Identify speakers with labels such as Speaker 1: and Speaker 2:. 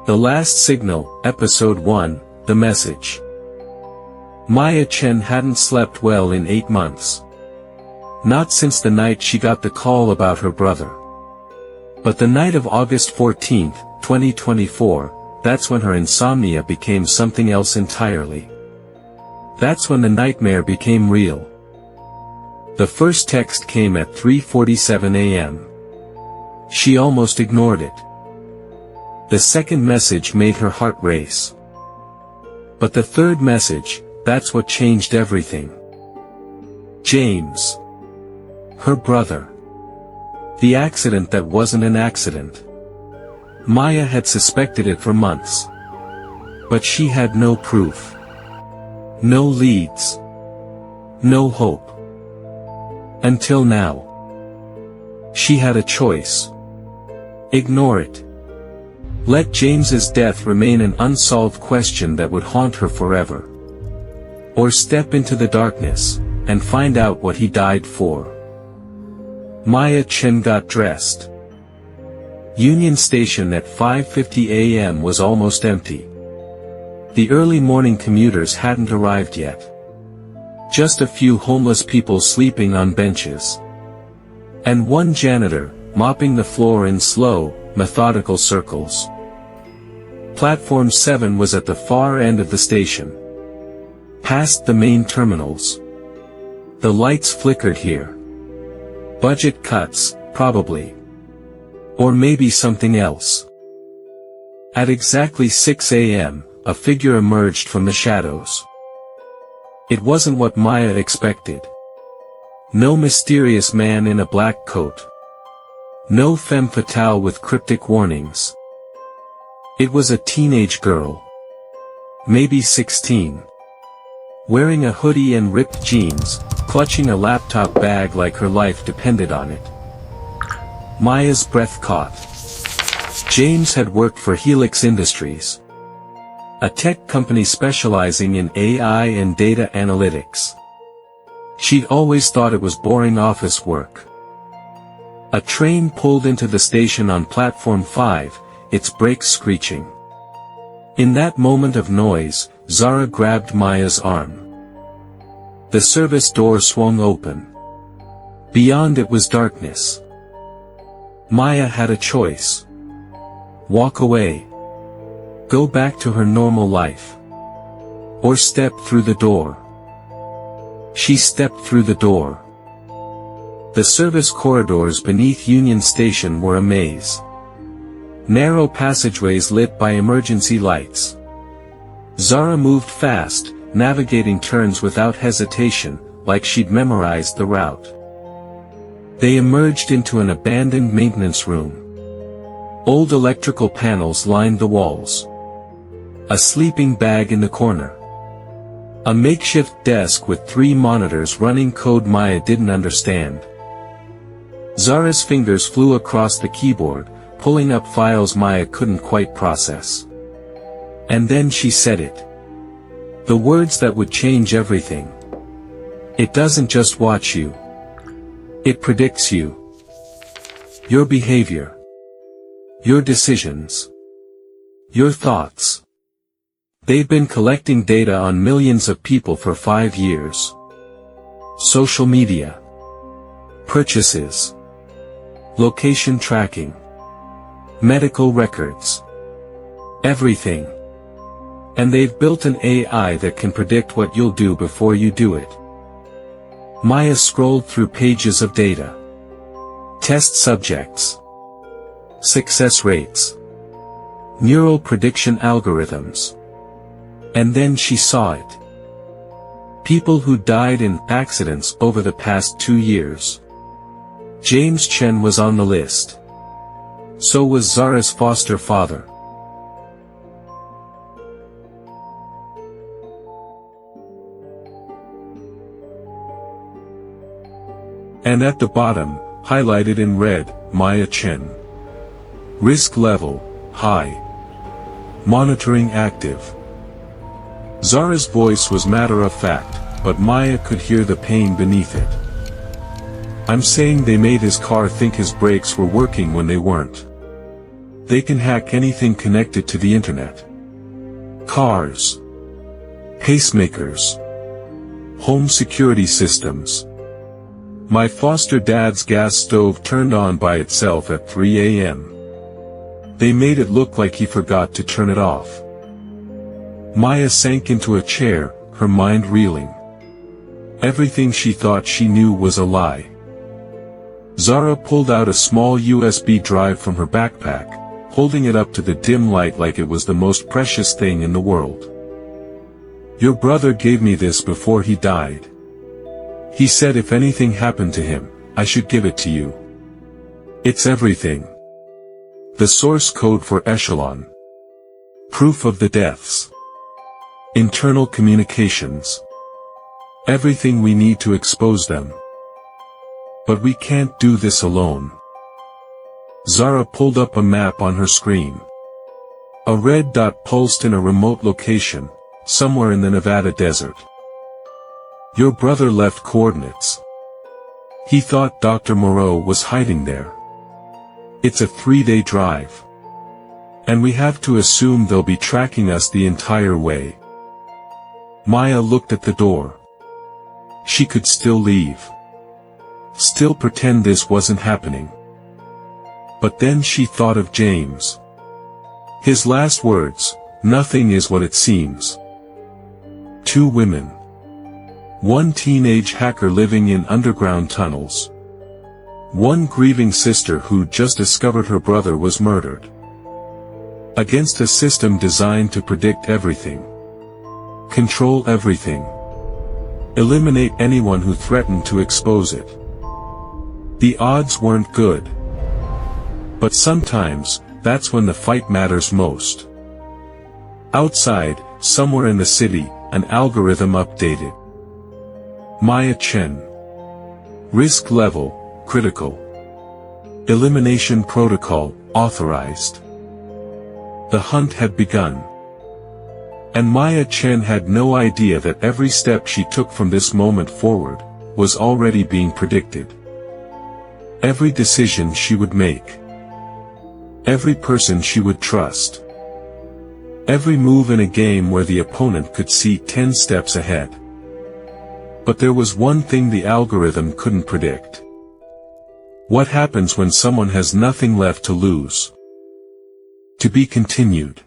Speaker 1: The Last Signal, Episode 1, The Message. Maya Chen hadn't slept well in 8 months. Not since the night she got the call about her brother. But the night of August 14, 2024, that's when her insomnia became something else entirely. That's when the nightmare became real. The first text came at 3:47 a.m. She almost ignored it. The second message made her heart race. But the third message, that's what changed everything. James. Her brother. The accident that wasn't an accident. Maya had suspected it for months. But she had no proof. No leads. No hope. Until now. She had a choice. Ignore it. Let James's death remain an unsolved question that would haunt her forever. Or step into the darkness, and find out what he died for. Maya Chen got dressed. Union Station at 5:50 a.m. was almost empty. The early morning commuters hadn't arrived yet. Just a few homeless people sleeping on benches. And one janitor, mopping the floor in slow, methodical circles. Platform 7 was at the far end of the station. Past the main terminals. The lights flickered here. Budget cuts, probably. Or maybe something else. At exactly 6 a.m., a figure emerged from the shadows. It wasn't what Maya expected. No mysterious man in a black coat. No femme fatale with cryptic warnings. It was a teenage girl. Maybe 16. Wearing a hoodie and ripped jeans, clutching a laptop bag like her life depended on it. Maya's breath caught. James had worked for Helix Industries. A tech company specializing in AI and data analytics. She'd always thought it was boring office work. A train pulled into the station on platform 5, its brakes screeching. In that moment of noise, Zara grabbed Maya's arm. The service door swung open. Beyond it was darkness. Maya had a choice. Walk away. Go back to her normal life. Or step through the door. She stepped through the door. The service corridors beneath Union Station were a maze. Narrow passageways lit by emergency lights. Zara moved fast, navigating turns without hesitation, like she'd memorized the route. They emerged into an abandoned maintenance room. Old electrical panels lined the walls. A sleeping bag in the corner. A makeshift desk with 3 monitors running code Maya didn't understand. Zara's fingers flew across the keyboard, pulling up files Maya couldn't quite process. And then she said it. The words that would change everything. It doesn't just watch you. It predicts you. Your behavior. Your decisions. Your thoughts. They've been collecting data on millions of people for 5 years. Social media. Purchases. Location tracking. Medical records. Everything. And they've built an AI that can predict what you'll do before you do it. Maya scrolled through pages of data. Test subjects. Success rates. Neural prediction algorithms. And then she saw it. People who died in accidents over the past 2 years. James Chen was on the list. So was Zara's foster father. And at the bottom, highlighted in red, Maya Chen. Risk level, high. Monitoring active. Zara's voice was matter-of-fact, but Maya could hear the pain beneath it. I'm saying they made his car think his brakes were working when they weren't. They can hack anything connected to the internet. Cars, pacemakers, home security systems. My foster dad's gas stove turned on by itself at 3 a.m. They made it look like he forgot to turn it off. Maya sank into a chair, her mind reeling. Everything she thought she knew was a lie. Zara pulled out a small USB drive from her backpack, holding it up to the dim light like it was the most precious thing in the world. Your brother gave me this before he died. He said if anything happened to him, I should give it to you. It's everything. The source code for Echelon. Proof of the deaths. Internal communications. Everything we need to expose them. But we can't do this alone. Zara pulled up a map on her screen. A red dot pulsed in a remote location, somewhere in the Nevada desert. Your brother left coordinates. He thought Dr. Moreau was hiding there. It's a 3-day drive. And we have to assume they'll be tracking us the entire way. Maya looked at the door. She could still leave. Still pretend this wasn't happening. But then she thought of James. His last words, nothing is what it seems. 2 women. 1 teenage hacker living in underground tunnels. 1 grieving sister who just discovered her brother was murdered. Against a system designed to predict everything. Control everything. Eliminate anyone who threatened to expose it. The odds weren't good. But sometimes, that's when the fight matters most. Outside, somewhere in the city, an algorithm updated. Maya Chen. Risk level, critical. Elimination protocol, authorized. The hunt had begun. And Maya Chen had no idea that every step she took from this moment forward, was already being predicted. Every decision she would make. Every person she would trust. Every move in a game where the opponent could see 10 steps ahead. But there was one thing the algorithm couldn't predict. What happens when someone has nothing left to lose? To be continued.